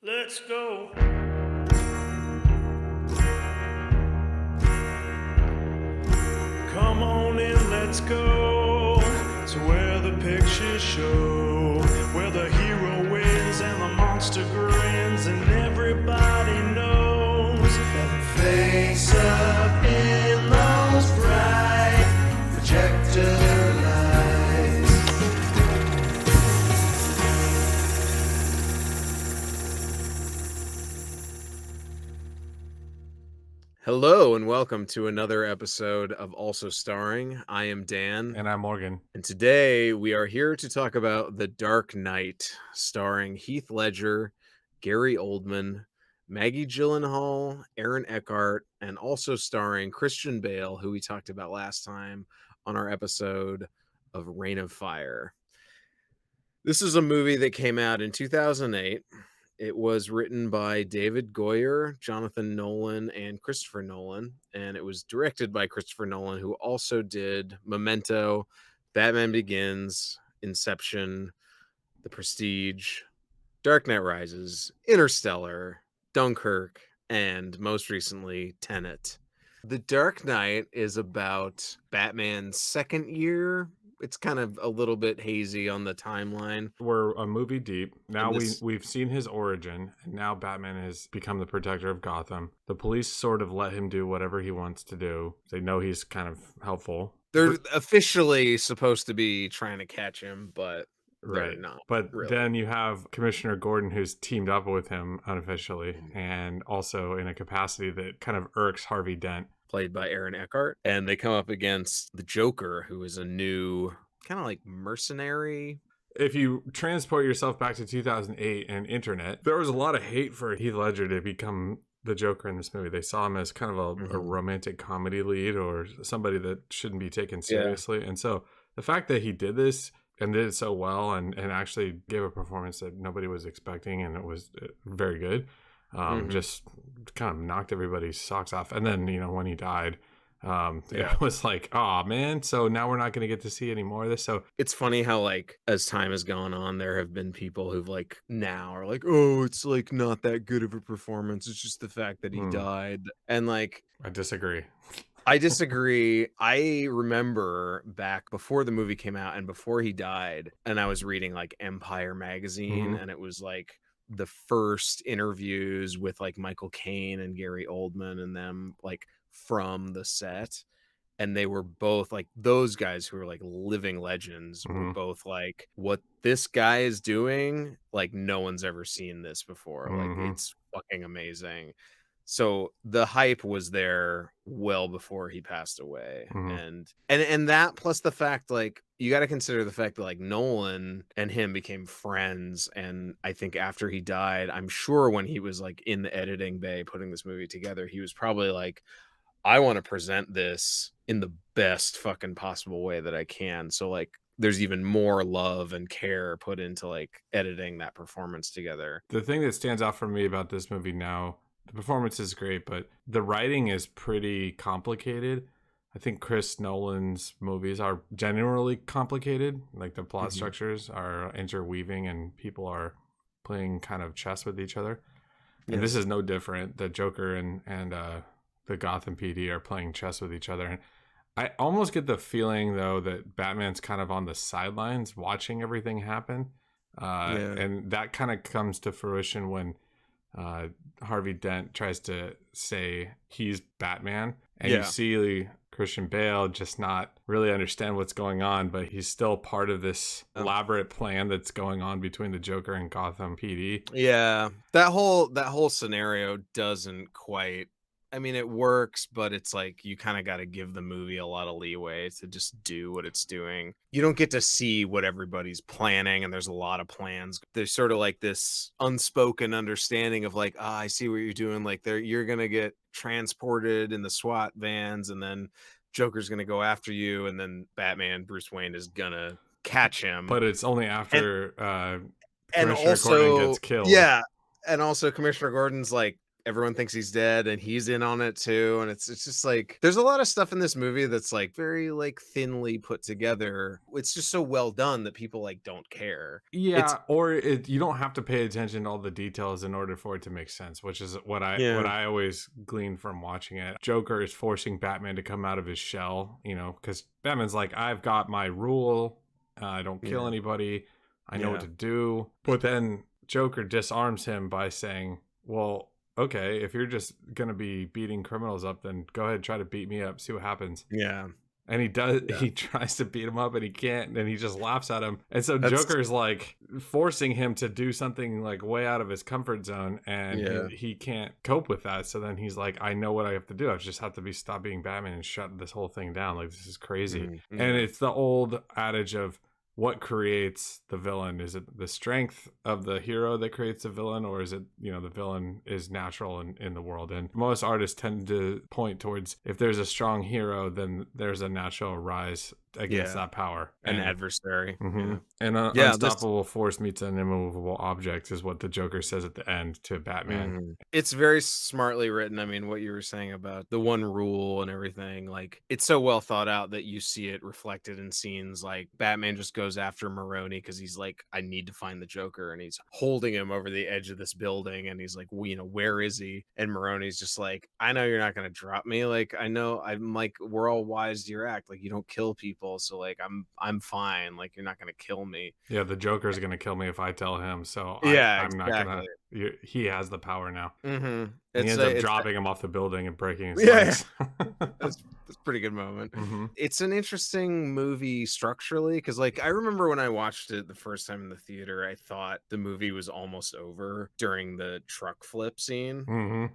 Let's go. Come on in, let's go to where the pictures show, where the hero wins and the monster grins, and everybody knows that face up in those bright projector lights. Hello and welcome to another episode of Also Starring. I am Dan. And I'm Morgan. And today we are here to talk about The Dark Knight, starring Heath Ledger, Gary Oldman, Maggie Gyllenhaal, Aaron Eckhart, and also starring Christian Bale, who we talked about last time on our episode of Reign of Fire. This is a movie that came out in 2008. It was written by David Goyer, Jonathan Nolan, and Christopher Nolan, and it was directed by Christopher Nolan, who also did Memento, Batman Begins, Inception, The Prestige, Dark Knight Rises, Interstellar, Dunkirk, and most recently, Tenet. The Dark Knight is about Batman's second year. It's kind of a little bit hazy on the timeline. We're a movie deep. Now this- we've seen his origin, and now Batman has become the protector of Gotham. The police sort of let him do whatever he wants to do. They know he's kind of helpful. They're officially supposed to be trying to catch him, but they're not. But really. then you have Commissioner Gordon, who's teamed up with him unofficially, and also in a capacity that kind of irks Harvey Dent. Played by Aaron Eckhart, and they come up against the Joker, who is a new kind of like mercenary. If you transport yourself back to 2008 and internet, there was a lot of hate for Heath Ledger to become the Joker in this movie. They saw him as kind of a romantic comedy lead or somebody that shouldn't be taken seriously. And so the fact that he did this and did it so well and actually gave a performance that nobody was expecting, and it was very good, just kind of knocked everybody's socks off. And then, when he died, it was like, oh man, so now we're not going to get to see any more of this. So it's funny how, like, as time has gone on, there have been people who've like now are like, oh, it's like not that good of a performance, it's just the fact that he died. And like, I disagree. I remember back before the movie came out and before he died, and I was reading like Empire magazine, and it was like the first interviews with like Michael Caine and Gary Oldman and them, like from the set. And they were both like, those guys who are like living legends were both like, what this guy is doing, like no one's ever seen this before. Like it's fucking amazing. So the hype was there well before he passed away. And that plus the fact, like, you got to consider the fact that like Nolan and him became friends. And I think after he died, I'm sure when he was like in the editing bay putting this movie together, he was probably like, I want to present this in the best fucking possible way that I can. So like there's even more love and care put into like editing that performance together. The thing that stands out for me about this movie now, the performance is great, but the writing is pretty complicated. I think Chris Nolan's movies are generally complicated. Like the plot structures are interweaving and people are playing kind of chess with each other. And this is no different. The Joker and the Gotham PD are playing chess with each other. And I almost get the feeling, though, that Batman's kind of on the sidelines watching everything happen. And that kind of comes to fruition when Harvey Dent tries to say he's Batman. And you see Christian Bale just not really understand what's going on, but he's still part of this elaborate plan that's going on between the Joker and Gotham PD. Yeah, that whole scenario doesn't quite, I mean, it works, but it's like you kind of got to give the movie a lot of leeway to just do what it's doing. You don't get to see what everybody's planning, and there's a lot of plans. There's sort of like this unspoken understanding of like, I see what you're doing. Like you're going to get transported in the SWAT vans, and then Joker's going to go after you, and then Batman, Bruce Wayne, is going to catch him. But it's only after and Commissioner also Gordon gets killed. Yeah, and also Commissioner Gordon's like, everyone thinks he's dead and he's in on it too. And it's just like there's a lot of stuff in this movie that's like very like thinly put together. It's just so well done that people like don't care. Yeah, or you don't have to pay attention to all the details in order for it to make sense, which is what I always glean from watching it. Joker is forcing Batman to come out of his shell, because Batman's like, I've got my rule, I don't kill anybody, I know what to do. But then Joker disarms him by saying, well, okay, if you're just gonna be beating criminals up, then go ahead and try to beat me up, see what happens. Yeah. And he does. Yeah. He tries to beat him up, and he can't. And he just laughs at him. And so Joker's like forcing him to do something like way out of his comfort zone, and he can't cope with that. So then he's like, "I know what I have to do. I just have to stop being Batman and shut this whole thing down. Like, this is crazy." Mm-hmm. And it's the old adage of, what creates the villain? Is it the strength of the hero that creates the villain, or is it, the villain is natural in the world? And most artists tend to point towards, if there's a strong hero, then there's a natural rise against that power. An adversary. Mm-hmm. And an unstoppable force meets an immovable object is what the Joker says at the end to Batman. Mm-hmm. It's very smartly written. I mean, what you were saying about the one rule and everything, like, it's so well thought out that you see it reflected in scenes like Batman just goes after Maroni because he's like, I need to find the Joker, and he's holding him over the edge of this building, and he's like, well, where is he? And Maroni's just like, I know you're not going to drop me. Like, I know, I'm like, we're all wise to your act. Like, you don't kill people. So like I'm fine. Like, you're not gonna kill me. Yeah, the Joker's gonna kill me if I tell him. So I'm not gonna. He has the power now. Mm-hmm. He ends up dropping him off the building and breaking his legs. That's a pretty good moment. Mm-hmm. It's an interesting movie structurally, because like I remember when I watched it the first time in the theater, I thought the movie was almost over during the truck flip scene. Mm-hmm.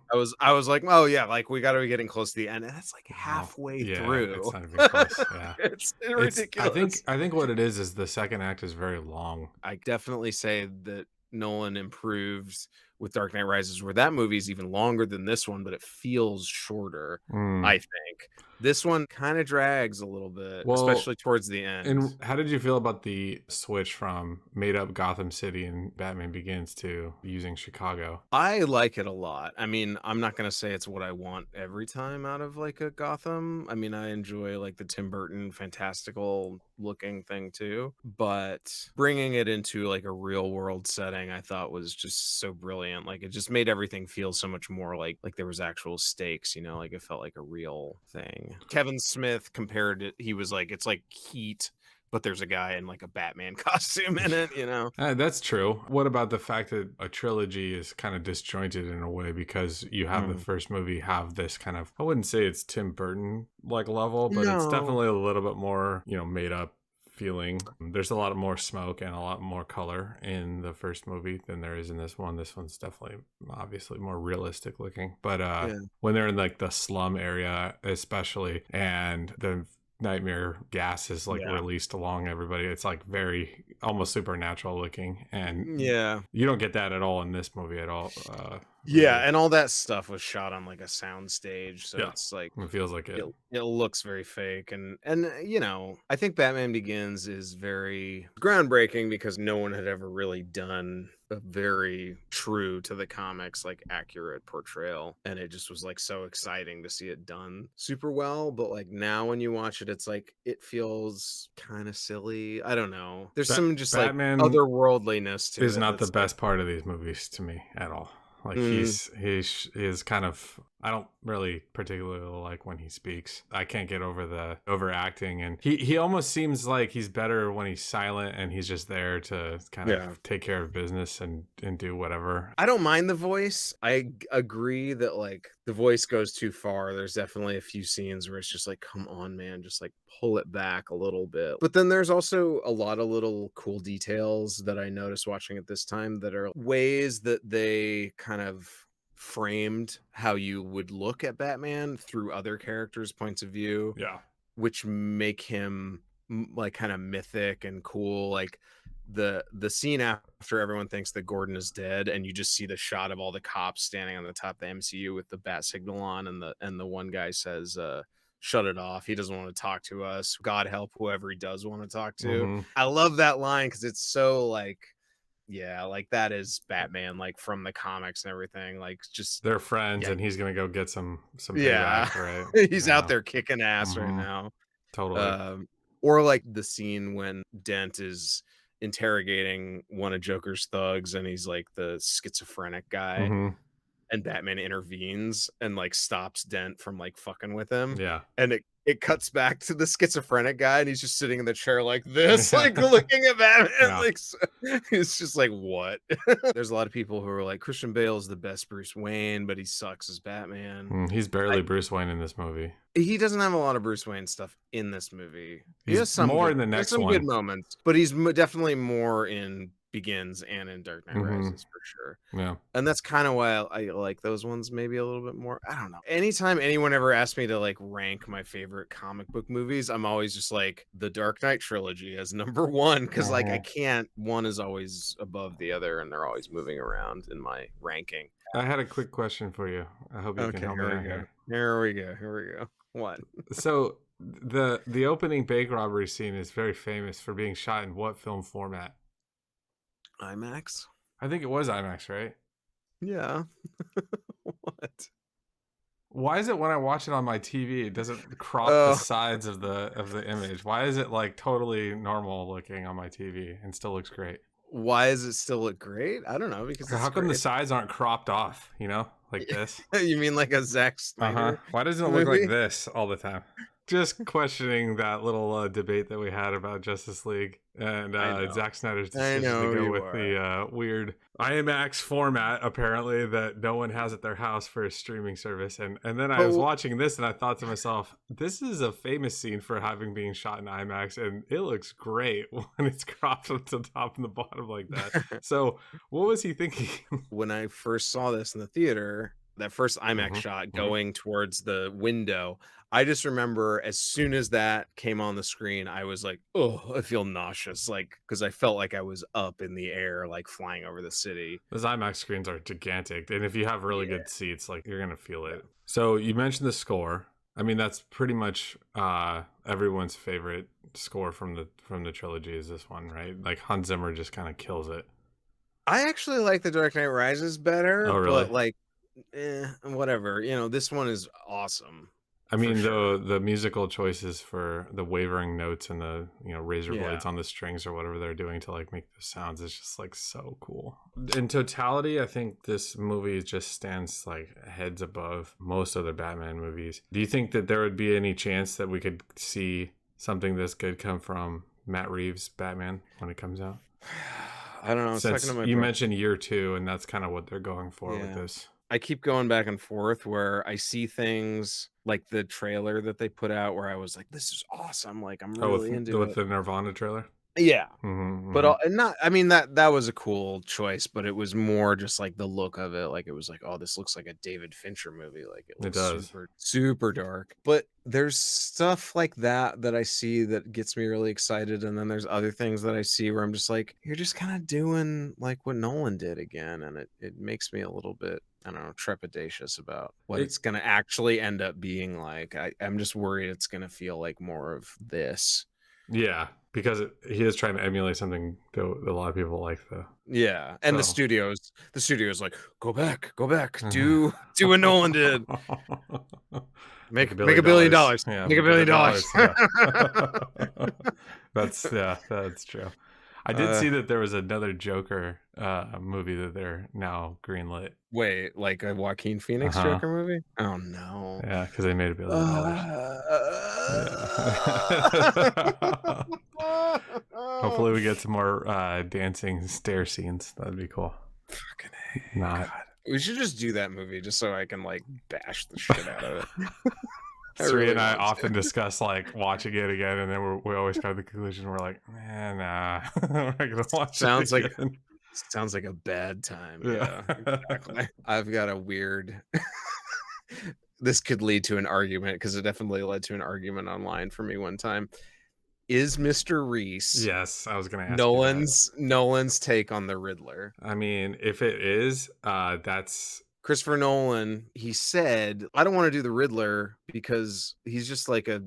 I was like, oh yeah, like we got to be getting close to the end, and that's like halfway through. It's not even close. Yeah, it's ridiculous. I think what it is the second act is very long. I definitely say that Nolan improved with Dark Knight Rises, where that movie is even longer than this one, but it feels shorter. I think this one kind of drags a little bit, especially towards the end. And how did you feel about the switch from made up Gotham City and Batman Begins to using Chicago? I like it a lot. I mean, I'm not going to say it's what I want every time out of like a Gotham. I mean, I enjoy like the Tim Burton fantastical looking thing too, but bringing it into like a real world setting, I thought was just so brilliant. Like, it just made everything feel so much more like there was actual stakes, like it felt like a real thing. Kevin Smith compared it, he was like, it's like Heat, but there's a guy in like a Batman costume in it, That's true. What about the fact that a trilogy is kind of disjointed in a way, because you have the first movie have this kind of, I wouldn't say it's Tim Burton like level, but it's definitely a little bit more, made up feeling. There's a lot more smoke and a lot more color in the first movie than there is in this one. This one's definitely obviously more realistic looking, but when they're in like the slum area especially, and the nightmare gas is like released along everybody, it's like very almost supernatural looking, and you don't get that at all in this movie at all. And all that stuff was shot on like a sound stage, so it's like it feels like it looks very fake, and I think Batman Begins is very groundbreaking because no one had ever really done a very true to the comics like accurate portrayal, and it just was like so exciting to see it done super well. But like now when you watch it, it's like it feels kind of silly. I don't know, there's some just Batman like otherworldliness to it. Is not the best part of these movies to me at all. Like he's kind of, I don't really particularly like when he speaks. I can't get over the overacting, and he almost seems like he's better when he's silent and he's just there to kind of take care of business and do whatever. I don't mind the voice. I agree that like the voice goes too far. There's definitely a few scenes where it's just like, come on, man, just like pull it back a little bit. But then there's also a lot of little cool details that I noticed watching it this time that are ways that they kind of framed how you would look at Batman through other characters' points of view, which make him like kind of mythic and cool. Like the scene after everyone thinks that Gordon is dead, and you just see the shot of all the cops standing on the top of the MCU with the bat signal on, and the one guy says, shut it off, he doesn't want to talk to us, God help whoever he does want to talk to. I love that line because it's so like, Yeah, like that is Batman, like from the comics and everything. Like just They're friends, yeah, and he's gonna go get some yeah. payback, right? He's out Yeah. there kicking ass right Hmm. now. Totally. Um, or like the scene when Dent is interrogating one of Joker's thugs, and he's like the schizophrenic guy, Hmm. and Batman intervenes and like stops Dent from like fucking with him, Yeah. and it cuts back to the schizophrenic guy, and he's just sitting in the chair like this, Yeah. like looking at Batman, Yeah. like it's just like what? There's a lot of people who are like Christian Bale is the best Bruce Wayne, but he sucks as Batman. He's barely Bruce Wayne in this movie. He doesn't have a lot of Bruce Wayne stuff in this movie. He He's has some more good, in the he has next some good one. moments, but he's definitely more in Begins and in Dark Knight Hmm. Rises for sure. Yeah. And that's kind of why I like those ones maybe a little bit more. I don't know. Anytime anyone ever asks me to like rank my favorite comic book movies, I'm always just like the Dark Knight trilogy as number one, because like I can't. One is always above the other, and they're always moving around in my ranking. I had a quick question for you. I hope you can Okay, help me here out we go. here. Here we go. Here we go. What? So the opening bank robbery scene is very famous for being shot in what film format? IMAX? I think it was IMAX, right? Yeah. What? Why is it when I watch it on my TV, it doesn't crop the Oh, sides of the image? Why is it like totally normal looking on my TV and still looks great? why does it still look great? I don't know, because it's How come the great. sides aren't cropped off? You know, like this. You mean like a Zack Uh-huh. Snyder Why doesn't it look like movie? this all the time? Just questioning that little debate that we had about Justice League and I know. Zack Snyder's I decision to know go you with are. the weird IMAX format, apparently, that no one has at their house for a streaming service. And then I was But watching this and I thought to myself, this is a famous scene for having being shot in IMAX, and it looks great when it's cropped from the top and the bottom like that. So what was he thinking? when I first saw this in the theater, that first IMAX Mhm, shot mhm. going towards the window, I just remember as soon as that came on the screen, I was like, oh, I feel nauseous. Like, because I felt like I was up in the air, like flying over the city. Those IMAX screens are gigantic, and if you have really Yeah. good seats, like you're gonna feel it. So you mentioned the score. I mean, that's pretty much everyone's favorite score from the trilogy is this one, right? Like Hans Zimmer just kind of kills it. I actually like The Dark Knight Rises better, Oh, really? but like, whatever. You know, this one is awesome I for mean, sure. the musical choices for the wavering notes and the razor Yeah. blades on the strings or whatever they're doing to like make the sounds is just like so cool. In totality, I think this movie just stands like heads above most other Batman movies. Do you think that there would be any chance that we could see something this good come from Matt Reeves' Batman when it comes out? I don't know. I was talking Since to my you brother. mentioned year 2, and that's kind of what they're going for with Yeah. this. I keep going back and forth where I see things like the trailer that they put out where I was like, this is awesome. Like, I'm Oh, really into with it. the Nirvana trailer. Yeah. Mm-hmm, But mm-hmm. and not, I mean, that was a cool choice, but it was more just like the look of it. Like, it was like, oh, this looks like a David Fincher movie. Like, it It looks does. super, super dark. But there's stuff like that I see that gets me really excited. And then there's other things that I see where I'm just like, you're just kind of doing like what Nolan did again. And it makes me a little bit, I don't know, trepidatious about what it's going to actually end up being like. I'm just worried it's going to feel like more of this. Yeah, because he is trying to emulate something that a lot of people like, though. Yeah, and the So. studio's like, go back, do what Nolan did. Make $1 billion. Yeah, Make $1 make $1 billion. billion. Yeah. That's true. I did see that there was another Joker movie that they're now greenlit. Wait, like a Joaquin Phoenix Uh-huh. Joker movie? Oh no. Yeah, because they made $1 billion. Yeah. Hopefully we get some more dancing stair scenes. That'd be cool. Fucking Not. God. We should just do that movie just so I can like bash the shit out of it. Sri really and I want often discuss like watching it again, and then we always come to the conclusion we're like, nah, we're not gonna watch Sounds it like again. sounds like a bad time. Yeah. Yeah, exactly. I've got a weird this could lead to an argument because it definitely led to an argument online for me one time. Is Mr. Reese Yes, I was gonna ask you that. Nolan's take on the Riddler? I mean, if it is, that's Christopher Nolan, he said, I don't want to do the Riddler because he's just like a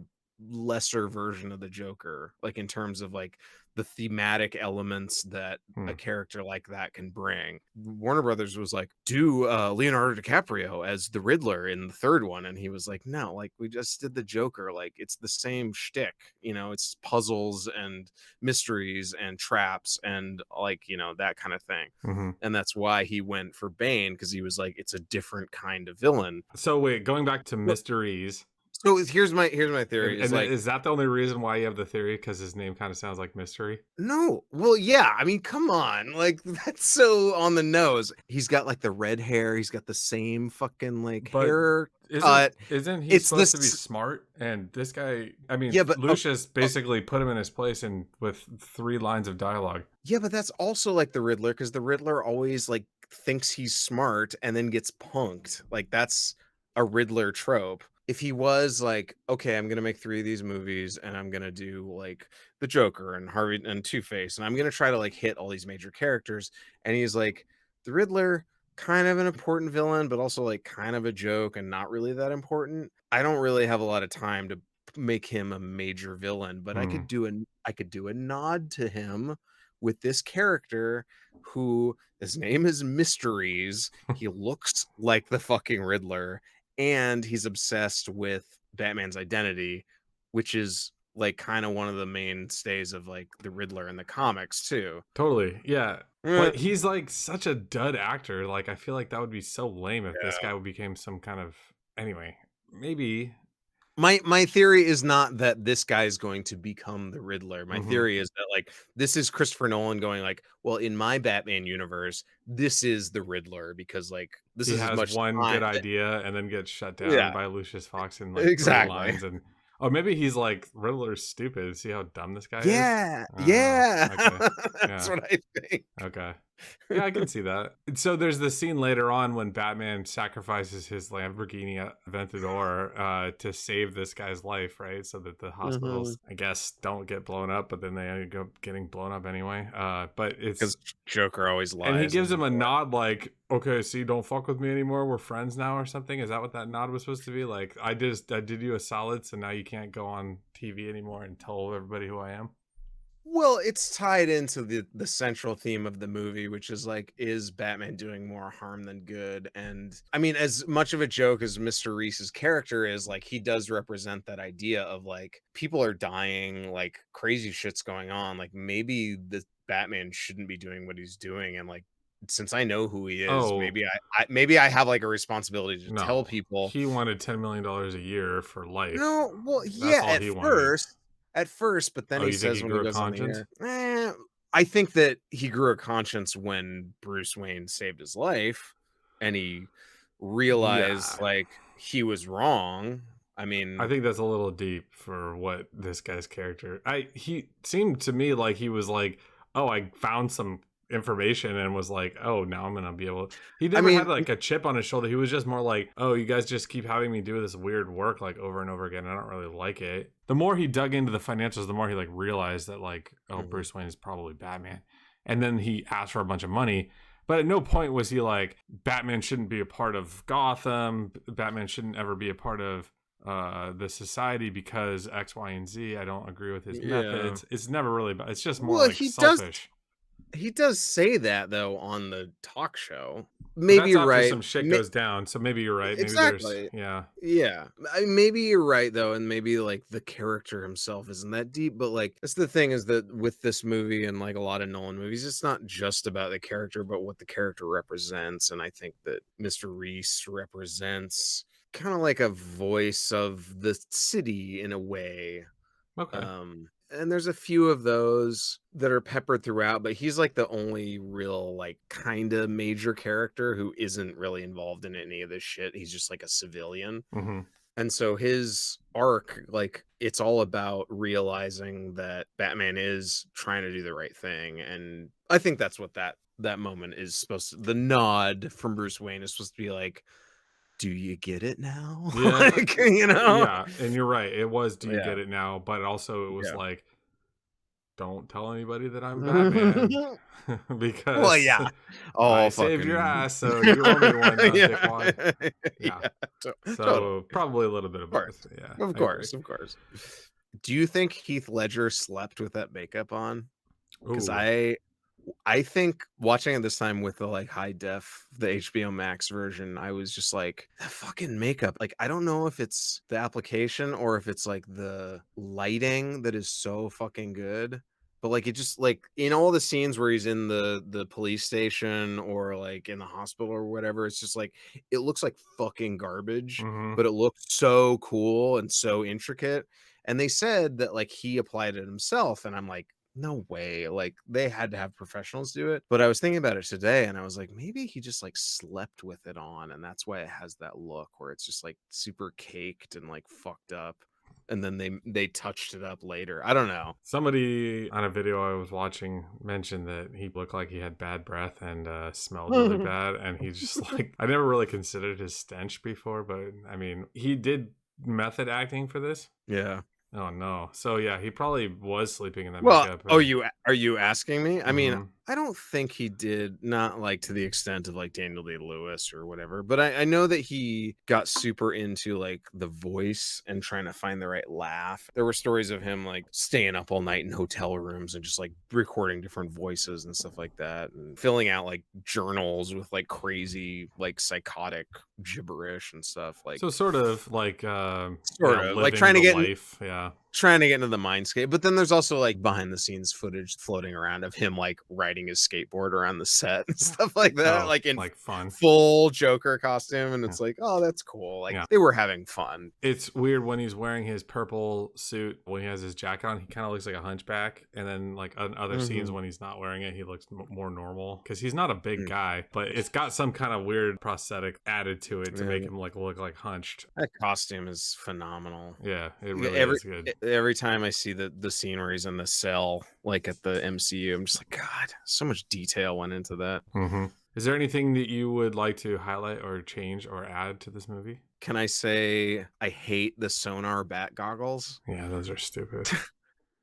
lesser version of the Joker, like in terms of like the thematic elements that a character like that can bring. Warner Brothers was like, do Leonardo DiCaprio as the Riddler in the third one, and he was like, no, like we just did the Joker, like it's the same shtick, you know, it's puzzles and mysteries and traps and like, you know, that kind of thing. And that's why he went for Bane, because he was like, it's a different kind of villain. So wait, going back to mysteries. So here's my theory. And Is like, is that the only reason why you have the theory? Because his name kind of sounds like mystery. no, well, yeah. I mean, come on, like that's so on the nose. He's got like the red hair. He's got the same fucking like But hair Isn't, cut. isn't he It's supposed to be this, smart? And this guy, I mean, yeah, but Lucius basically put him in his place and with 3 lines of dialogue. yeah, but that's also like the Riddler, because the Riddler always like thinks he's smart and then gets punked. Like that's a Riddler trope. If he was like, okay, I'm gonna make 3 of these movies and I'm gonna do like the Joker and Harvey and Two-Face, and I'm gonna try to like hit all these major characters, and he's like, the Riddler, kind of an important villain, but also like kind of a joke and not really that important. I don't really have a lot of time to make him a major villain, but I could do a nod to him with this character who his name is Mysteries. He looks like the fucking Riddler, and he's obsessed with Batman's identity, which is like kind of one of the mainstays of like the Riddler in the comics too. Totally, yeah. But he's like such a dud actor. Like I feel like that would be so lame if this guy became some kind of, anyway, maybe. My theory is not that this guy is going to become the Riddler. My theory is that like this is Christopher Nolan going like, well, in my Batman universe, this is the Riddler, because like this he is has as much one time good idea and then gets shut down Yeah. by Lucius Fox in like 3 lines. And oh, maybe he's like, Riddler's stupid. See how dumb this guy is? Yeah. Okay. That's what I think. Okay. Yeah, I can see that. So there's the scene later on when Batman sacrifices his Lamborghini Aventador to save this guy's life, right? So that the hospitals, I guess, don't get blown up, but then they end up getting blown up anyway. But it's because Joker always lies. And he gives him a nod like, okay, see, don't fuck with me anymore. We're friends now or something. Is that what that nod was supposed to be? Like, I did you a solid, so now you can't go on TV anymore and tell everybody who I am. Well, it's tied into the central theme of the movie, which is like, is Batman doing more harm than good? And I mean, as much of a joke as Mr. Reese's character is, like, he does represent that idea of like people are dying, like crazy shit's going on. Like maybe the Batman shouldn't be doing what he's doing, and like since I know who he is, maybe I have like a responsibility to tell people. He wanted $10 million a year for life. No, well, yeah, at first, but then he says when he goes on the air, I think that he grew a conscience when Bruce Wayne saved his life and he realized like he was wrong. I mean, I think that's a little deep for what this guy's character. He seemed to me like he was like, oh, I found some information and was like, oh, now I'm gonna be able to... He never had like a chip on his shoulder. He was just more like, oh, you guys just keep having me do this weird work like over and over again. I don't really like it. The more he dug into the financials, the more he like realized that like, oh, Bruce Wayne is probably Batman. And then he asked for a bunch of money, but at no point was he like, Batman shouldn't be a part of Gotham, Batman shouldn't ever be a part of the society because X, Y, and Z. I don't agree with his methods. It's never really, it's just more like selfish. He does say that though on the talk show. Maybe you're right. Some shit goes down, so maybe you're right. Maybe exactly. Yeah. Maybe you're right though, and maybe like the character himself isn't that deep. But like that's the thing, is that with this movie and like a lot of Nolan movies, it's not just about the character, but what the character represents. And I think that Mr. Reese represents kind of like a voice of the city in a way. Okay. And there's a few of those that are peppered throughout, but he's like the only real like kind of major character who isn't really involved in any of this shit. He's just like a civilian. And so his arc, like, it's all about realizing that Batman is trying to do the right thing. And I think that's what that moment is supposed to, the nod from Bruce Wayne is supposed to be like, do you get it now? Yeah. Like, you know? Yeah, and you're right. It was, do you get it now? But also it was like, don't tell anybody that I'm Batman. Because I saved your ass, so you owe me one, dickwad. So probably a little bit of both. Yeah. Of course. Do you think Heath Ledger slept with that makeup on? because Ooh. I think watching it this time with the, like, high def, the HBO Max version, I was just like, "The fucking makeup," like, I don't know if it's the application or if it's, like, the lighting that is so fucking good, but, like, it just like, in all the scenes where he's in the police station or, like, in the hospital or whatever, it's just like, it looks like fucking garbage, Hmm. but it looks so cool and so intricate, and they said that, like, he applied it himself, and I'm like, no way. Like they had to have professionals do it. But I was thinking about it today and I was like, maybe he just like slept with it on and that's why it has that look where it's just like super caked and like fucked up. And then they touched it up later. I don't know. Somebody on a video I was watching mentioned that he looked like he had bad breath and smelled really bad. And he just like, I never really considered his stench before, but I mean, he did method acting for this. Yeah. Oh no. So yeah, he probably was sleeping in that Well, makeup. oh, And, are you asking me? I mean, mhm. I don't think he did, not like to the extent of like Daniel Day-Lewis or whatever, but I know that he got super into like the voice and trying to find the right laugh. There were stories of him like staying up all night in hotel rooms and just like recording different voices and stuff like that, and filling out like journals with like crazy, like psychotic gibberish and stuff. Like So sort of like sort of like living the life. Yeah. trying to get into the mindscape, but then there's also like behind the scenes footage floating around of him like riding his skateboard around the set and stuff like that, Oh, like in like fun. full Joker costume, and Yeah. it's like, oh, that's cool. Like Yeah. they were having fun. It's weird when he's wearing his purple suit. When he has his jacket on, he kind of looks like a hunchback. And then, like on other scenes, when he's not wearing it, he looks more normal because he's not a big guy, but it's got some kind of weird prosthetic added to it to make him like look like hunched. That costume is phenomenal. Yeah, it really every is good. every time I see the scene where he's in the cell, like at the MCU, I'm just like, God, so much detail went into that. Mm-hmm. Is there anything that you would like to highlight or change or add to this movie? Can I say I hate the sonar bat goggles? Yeah, those are stupid.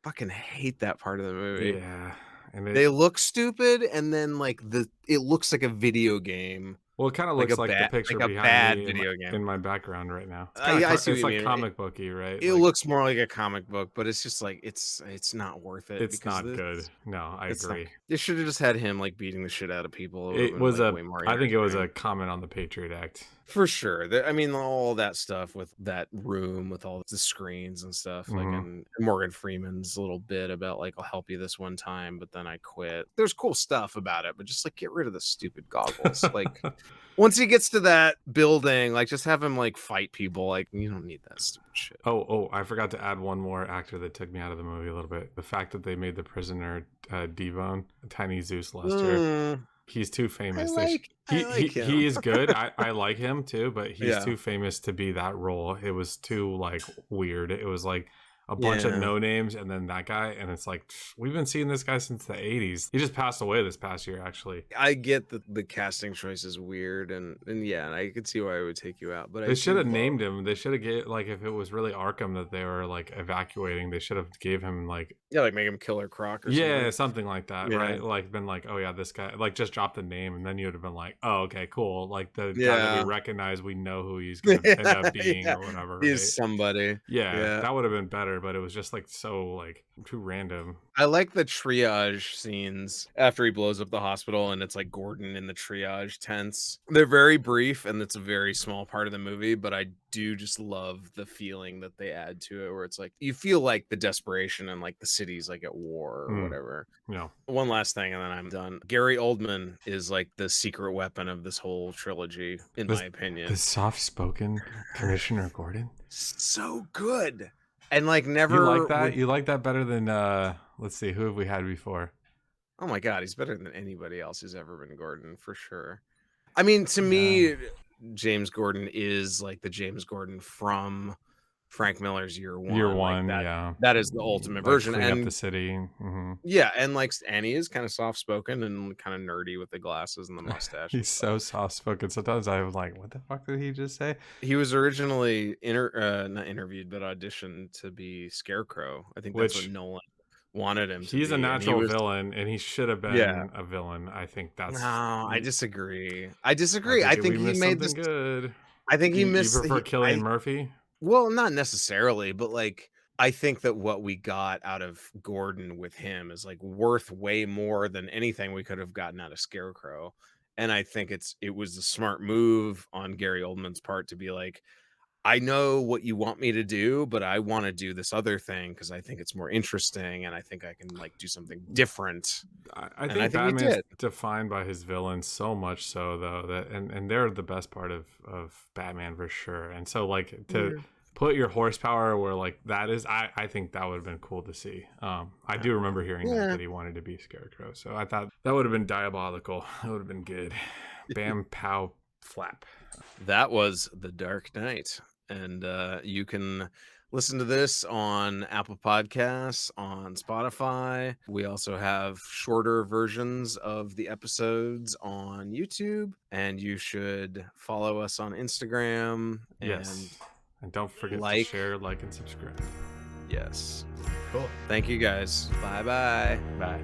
Fucking hate that part of the movie. Yeah, and They look stupid, and then like it looks like a video game, well, it kind of like looks like the picture a behind bad me video in game. my background right now. It's I see what it's you like mean. comic booky, right? It Like, looks more like a comic book, but it's just like it's not worth it it's because not good. No, I it's not. agree. They should have just had him like beating the shit out of people. It would have It been was like way more I think it was a entertaining. comment on the Patriot Act. For sure. I mean, all that stuff with that room with all the screens and stuff, like, Mhm. and Morgan Freeman's little bit about like, I'll help you this one time, but then I quit. There's cool stuff about it, but just like get rid of the stupid goggles. Like once he gets to that building, like just have him like fight people. Like you don't need that stupid shit. Oh, I forgot to add one more actor that took me out of the movie a little bit. The fact that they made the prisoner Devon, Tiny Zeus Lester. Mm, He's too famous. I like him. He is good. I like him too, but he's Yeah. too famous to be that role. It was too like weird. It was like a bunch of Yeah. no names and then that guy, and it's like we've been seeing this guy since the 80s. He just passed away this past year, actually. I get that the casting choice is weird, and yeah, and I could see why it would take you out. But They should have named him. They should have gave like if it was really Arkham that they were like evacuating, they should have gave him like like make him Killer Croc or yeah, something. something like that, Yeah. right? Like been like, oh yeah, this guy like just dropped the name and then you would have been like, oh okay, cool. Like the guy that Yeah. we recognize, we know who he's gonna end up being Yeah. or whatever, right? He's somebody. Yeah, that would have been better, but it was just like so like too random. I like the triage scenes after he blows up the hospital and it's like Gordon in the triage tents. They're very brief and it's a very small part of the movie, but I do just love the feeling that they add to it where it's like you feel like the desperation and like the city's like at war or whatever. No. One last thing and then I'm done. Gary Oldman is like the secret weapon of this whole trilogy, in my opinion. The soft-spoken Commissioner Gordon. So good. And like never You like that? You like that better than let's see, who have we had before? Oh my God, he's better than anybody else who's ever been Gordon, for sure. I mean, to me, James Gordon is like the James Gordon from Frank Miller's Year One. Year One, like yeah. That is the ultimate Like, version. clean And up the city. Mm-hmm. yeah, and like Annie is kind of soft spoken and kind of nerdy with the glasses and the mustache. He's so soft spoken. Sometimes I'm like, what the fuck did he just say? He was originally not interviewed, but auditioned to be Scarecrow. I think that's what Nolan wanted him to be. He's a natural villain, and he should have been a villain. I think that's. No, I disagree. I think we missed he made something this good. I think he You missed. prefer Cillian Murphy? Well, not necessarily, but like I think that what we got out of Gordon with him is like worth way more than anything we could have gotten out of Scarecrow. And I think it was a smart move on Gary Oldman's part to be like, I know what you want me to do, but I want to do this other thing because I think it's more interesting and I think I can like do something different. I And think I think he Batman's did. defined by his villains so much so though that and they're the best part of Batman for sure. And so like to put your horsepower where like that is, I think that would have been cool to see. I do remember hearing that he wanted to be Scarecrow. So I thought that would have been diabolical. That would have been good. Bam, pow, flap. That was The Dark Knight. And you can listen to this on Apple Podcasts, on Spotify. We also have shorter versions of the episodes on YouTube. And you should follow us on Instagram. Yes. And don't forget to like- share, like, and subscribe. Yes. Cool. Thank you guys. Bye-bye. Bye.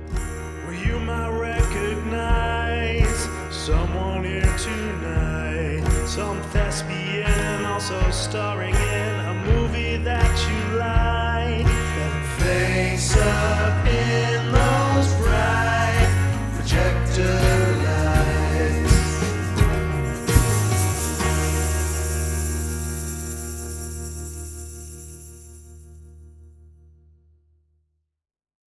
Well, you might recognize someone here tonight. Some thespian also starring in a movie that you like. Then face up in